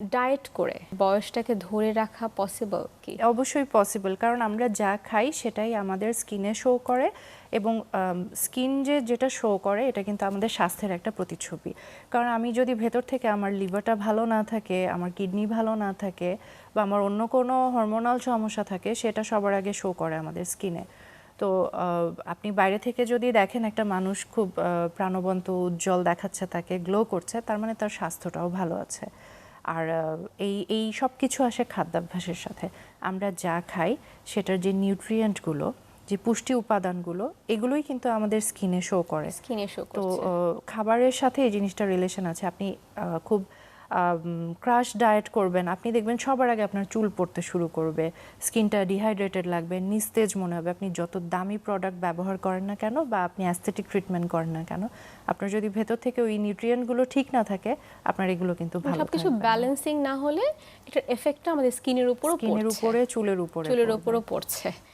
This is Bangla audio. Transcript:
ডায়েট করে বয়সটাকে ধরে রাখা পসিবল কি? অবশ্যই পসিবল, কারণ আমরা যা খাই সেটাই আমাদের স্কিনে শো করে এবং স্কিন যেটা শো করে এটা কিন্তু আমাদের স্বাস্থ্যের একটা প্রতিচ্ছবি। কারণ আমি যদি ভেতর থেকে আমার লিভারটা ভালো না থাকে, আমার কিডনি ভালো না থাকে বা আমার অন্য কোনো হরমোনাল সমস্যা থাকে, সেটা সবার আগে শো করে আমাদের স্কিনে। তো আপনি বাইরে থেকে যদি দেখেন একটা মানুষ খুব প্রাণবন্ত উজ্জ্বল দেখাচ্ছে, তাকে গ্লো করছে, তার মানে তার স্বাস্থ্যটাও ভালো আছে। আর এই সব কিছু আসে খাদ্যাভ্যাসের সাথে। আমরা যা খাই সেটার যে নিউট্রিয়েন্টগুলো, যে পুষ্টি উপাদানগুলো, এগুলোই কিন্তু আমাদের স্কিনে শো করে। স্কিনে শো তো করছে। খাবারের সাথে এই জিনিসটা রিলেশন আছে। আপনি খুব ক্রাশ ডায়েট করবেন, আপনি দেখবেন সবার আগে আপনার চুল পড়তে শুরু করবে, স্কিনটা ডিহাইড্রেটেড লাগবে, নিস্তেজ মনে হবে। আপনি যত দামি প্রোডাক্ট ব্যবহার করেন না কেন বা আপনি অ্যাস্থেটিক ট্রিটমেন্ট করেন না কেন, আপনার যদি ভেতর থেকে ওই নিউট্রিয়েন্টগুলো ঠিক না থাকে, আপনার এগুলো কিন্তু ভালো সবকিছু থাকবে না। ব্যালেন্সিং না হলে এটার এফেক্টটা আমাদের স্কিনের উপরও স্কিনের পড়ছে, উপরে, চুলের উপরে চুলের পড়বে। উপরও পড়ছে।